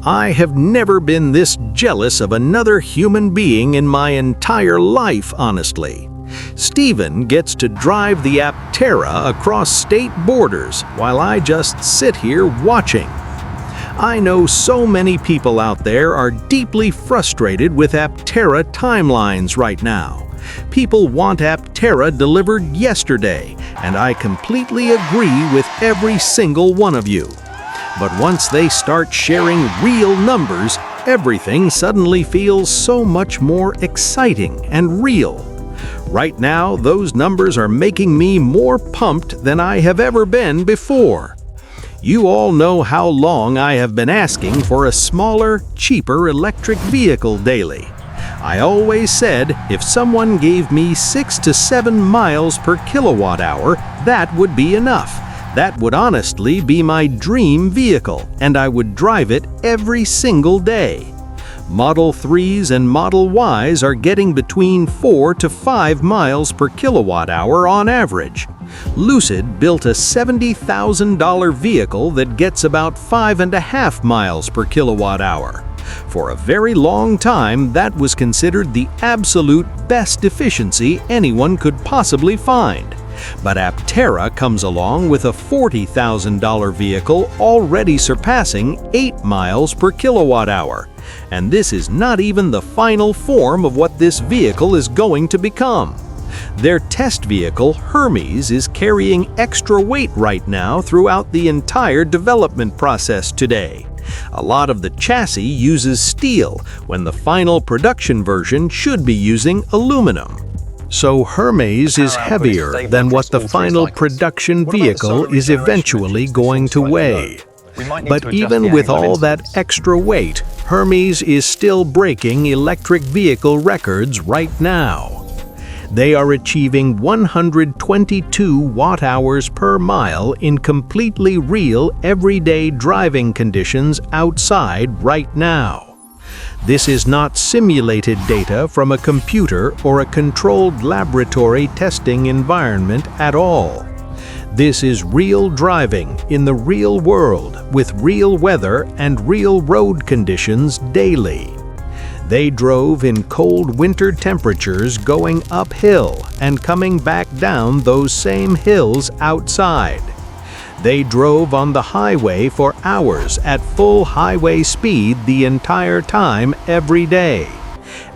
I have never been this jealous of another human being in my entire life, honestly. Steven gets to drive the Aptera across state borders while I just sit here watching. I know so many people out there are deeply frustrated with Aptera timelines right now. People want Aptera delivered yesterday, and I completely agree with every single one of you. But once they start sharing real numbers, everything suddenly feels so much more exciting and real. Right now, those numbers are making me more pumped than I have ever been before. You all know how long I have been asking for a smaller, cheaper electric vehicle daily. I always said if someone gave me 6 to 7 miles per kilowatt hour, that would be enough. That would honestly be my dream vehicle, and I would drive it every single day. Model 3s and Model Ys are getting between 4 to 5 miles per kilowatt hour on average. Lucid built a $70,000 vehicle that gets about 5.5 miles per kilowatt hour. For a very long time, that was considered the absolute best efficiency anyone could possibly find. But Aptera comes along with a $40,000 vehicle already surpassing 8 miles per kilowatt hour. And this is not even the final form of what this vehicle is going to become. Their test vehicle, Hermes, is carrying extra weight right now throughout the entire development process today. A lot of the chassis uses steel, when the final production version should be using aluminum. So Hermes is heavier than what the final production vehicle is eventually going to weigh. But even with all that extra weight, Hermes is still breaking electric vehicle records right now. They are achieving 122 watt-hours per mile in completely real, everyday driving conditions outside right now. This is not simulated data from a computer or a controlled laboratory testing environment at all. This is real driving in the real world with real weather and real road conditions daily. They drove in cold winter temperatures going uphill and coming back down those same hills outside. They drove on the highway for hours at full highway speed the entire time every day.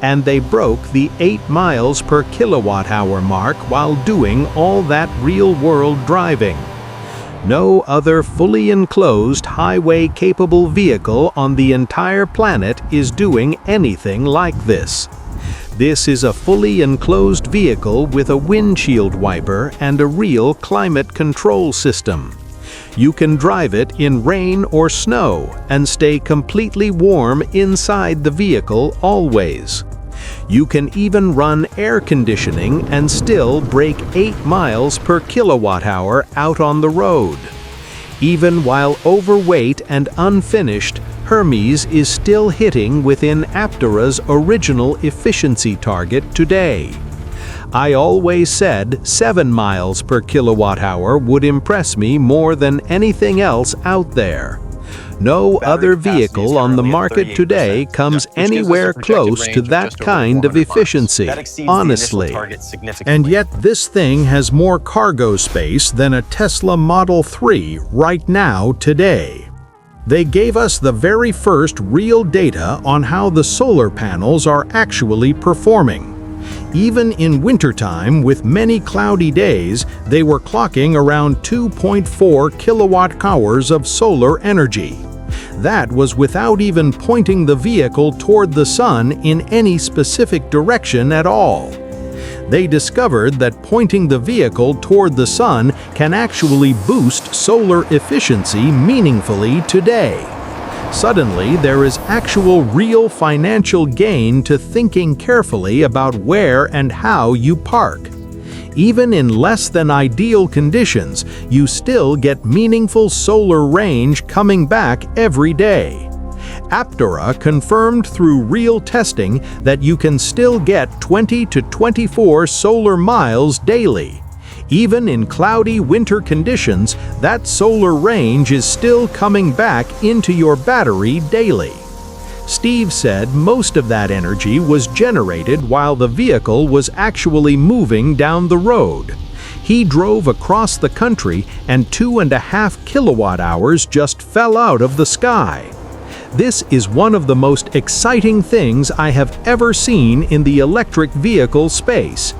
And they broke the 8 miles per kilowatt hour mark while doing all that real-world driving. No other fully enclosed highway-capable vehicle on the entire planet is doing anything like this. This is a fully enclosed vehicle with a windshield wiper and a real climate control system. You can drive it in rain or snow and stay completely warm inside the vehicle always. You can even run air conditioning and still break 8 miles per kilowatt hour out on the road. Even while overweight and unfinished, Hermes is still hitting within Aptera's original efficiency target today. I always said 7 miles per kilowatt hour would impress me more than anything else out there. No other vehicle on the market today comes anywhere close to that kind of efficiency, honestly. And yet this thing has more cargo space than a Tesla Model 3 right now today. They gave us the very first real data on how the solar panels are actually performing. Even in wintertime, with many cloudy days, they were clocking around 2.4 kilowatt hours of solar energy. That was without even pointing the vehicle toward the sun in any specific direction at all. They discovered that pointing the vehicle toward the sun can actually boost solar efficiency meaningfully today. Suddenly, there is actual real financial gain to thinking carefully about where and how you park. Even in less than ideal conditions, you still get meaningful solar range coming back every day. Aptera confirmed through real testing that you can still get 20 to 24 solar miles daily. Even in cloudy winter conditions, that solar range is still coming back into your battery daily. Steve said most of that energy was generated while the vehicle was actually moving down the road. He drove across the country and 2.5 kilowatt hours just fell out of the sky. This is one of the most exciting things I have ever seen in the electric vehicle space.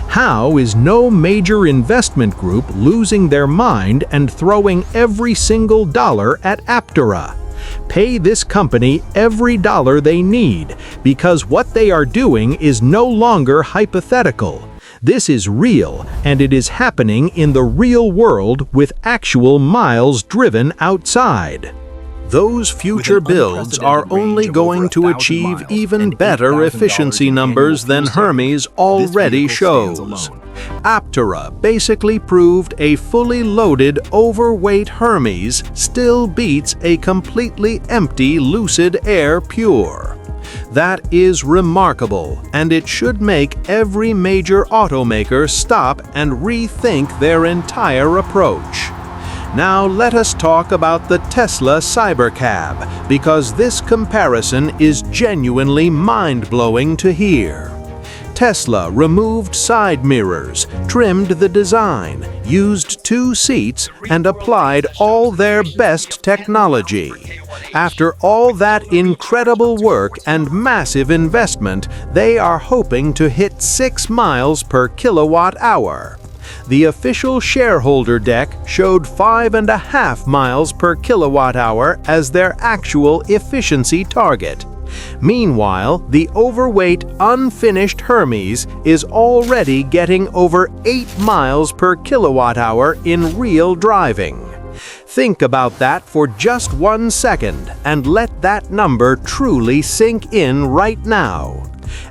How is no major investment group losing their mind and throwing every single dollar at Aptera? Pay this company every dollar they need, because what they are doing is no longer hypothetical. This is real, and it is happening in the real world with actual miles driven outside. Those future builds are only going to achieve even better efficiency numbers than Hermes already shows. Aptera basically proved a fully loaded, overweight Hermes still beats a completely empty Lucid Air Pure. That is remarkable, and it should make every major automaker stop and rethink their entire approach. Now let us talk about the Tesla Cybercab, because this comparison is genuinely mind-blowing to hear. Tesla removed side mirrors, trimmed the design, used 2 seats, and applied all their best technology. After all that incredible work and massive investment, they are hoping to hit 6 miles per kilowatt hour. The official shareholder deck showed 5.5 miles per kilowatt hour as their actual efficiency target. Meanwhile, the overweight, unfinished Hermes is already getting over 8 miles per kilowatt hour in real driving. Think about that for just 1 second and let that number truly sink in right now.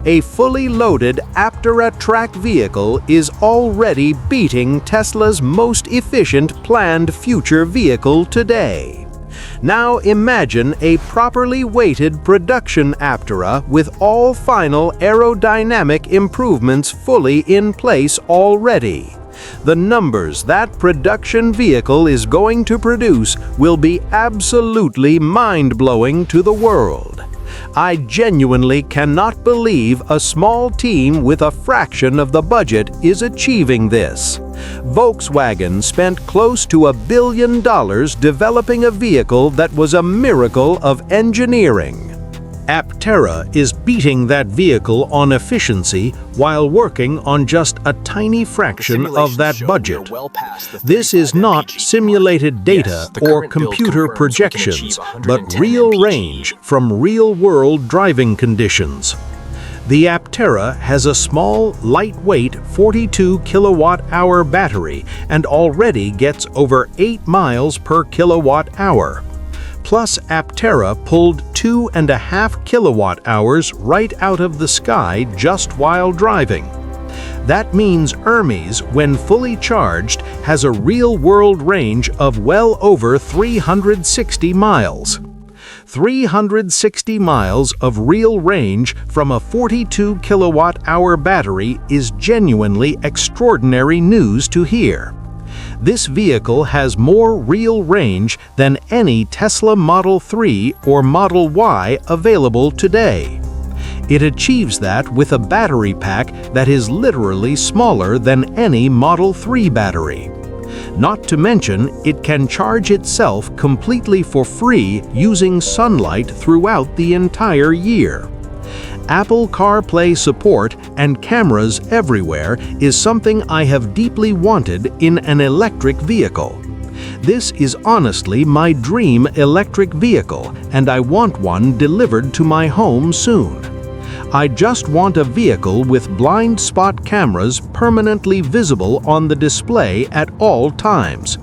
A fully loaded Aptera track vehicle is already beating Tesla's most efficient planned future vehicle today. Now imagine a properly weighted production Aptera with all final aerodynamic improvements fully in place already. The numbers that production vehicle is going to produce will be absolutely mind-blowing to the world. I genuinely cannot believe a small team with a fraction of the budget is achieving this. Volkswagen spent close to $1 billion developing a vehicle that was a miracle of engineering. Aptera is beating that vehicle on efficiency while working on just a tiny fraction of that budget. This is not simulated data or computer projections, but real range from real-world driving conditions. The Aptera has a small, lightweight 42 kilowatt-hour battery and already gets over 8 miles per kilowatt-hour. Plus, Aptera pulled 2.5 kilowatt-hours right out of the sky just while driving. That means Hermes, when fully charged, has a real-world range of well over 360 miles. 360 miles of real range from a 42 kilowatt-hour battery is genuinely extraordinary news to hear. This vehicle has more real range than any Tesla Model 3 or Model Y available today. It achieves that with a battery pack that is literally smaller than any Model 3 battery. Not to mention, it can charge itself completely for free using sunlight throughout the entire year. Apple CarPlay support and cameras everywhere is something I have deeply wanted in an electric vehicle. This is honestly my dream electric vehicle, and I want one delivered to my home soon. I just want a vehicle with blind spot cameras permanently visible on the display at all times.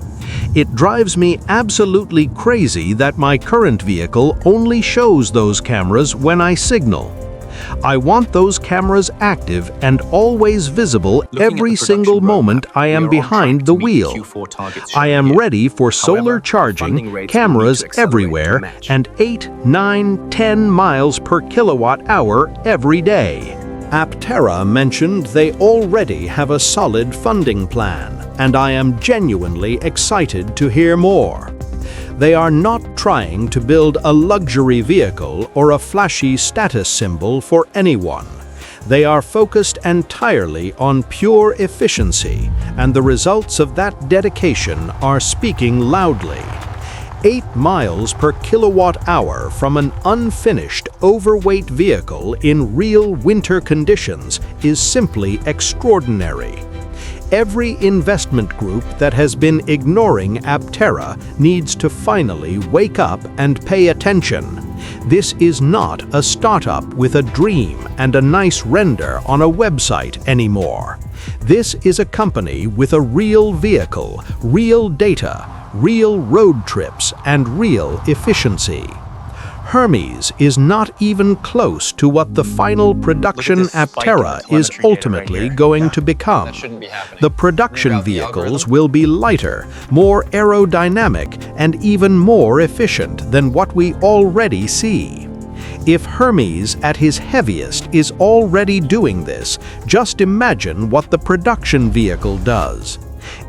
It drives me absolutely crazy that my current vehicle only shows those cameras when I signal. I want those cameras active and always visible every single moment I am behind the wheel. I am ready for solar charging, cameras everywhere, and 8, 9, 10 miles per kilowatt hour every day. Aptera mentioned they already have a solid funding plan, and I am genuinely excited to hear more. They are not trying to build a luxury vehicle or a flashy status symbol for anyone. They are focused entirely on pure efficiency, and the results of that dedication are speaking loudly. 8 miles per kilowatt-hour from an unfinished, overweight vehicle in real winter conditions is simply extraordinary. Every investment group that has been ignoring Aptera needs to finally wake up and pay attention. This is not a startup with a dream and a nice render on a website anymore. This is a company with a real vehicle, real data, real road trips, and real efficiency. Hermes is not even close to what the final production Aptera is ultimately going to become. The production vehicles will be lighter, more aerodynamic, and even more efficient than what we already see. If Hermes at his heaviest is already doing this, just imagine what the production vehicle does.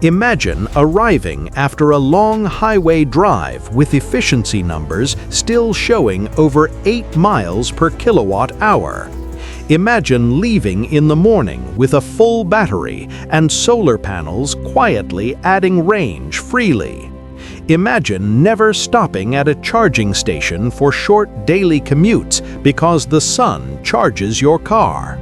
Imagine arriving after a long highway drive with efficiency numbers still showing over 8 miles per kilowatt-hour. Imagine leaving in the morning with a full battery and solar panels quietly adding range freely. Imagine never stopping at a charging station for short daily commutes because the sun charges your car.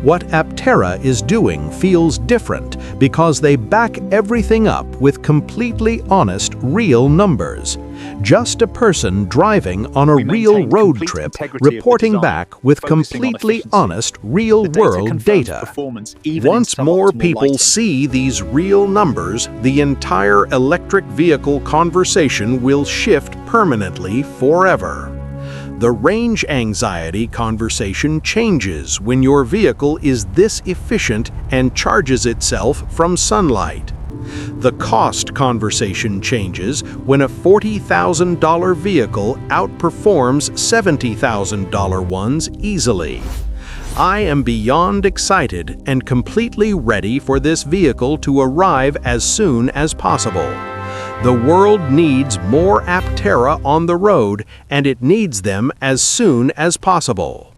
What Aptera is doing feels different because they back everything up with completely honest, real numbers. Just a person driving on a real road trip reporting back with completely honest, real-world data. Once more people see these real numbers, the entire electric vehicle conversation will shift permanently forever. The range anxiety conversation changes when your vehicle is this efficient and charges itself from sunlight. The cost conversation changes when a $40,000 vehicle outperforms $70,000 ones easily. I am beyond excited and completely ready for this vehicle to arrive as soon as possible. The world needs more Aptera on the road, and it needs them as soon as possible.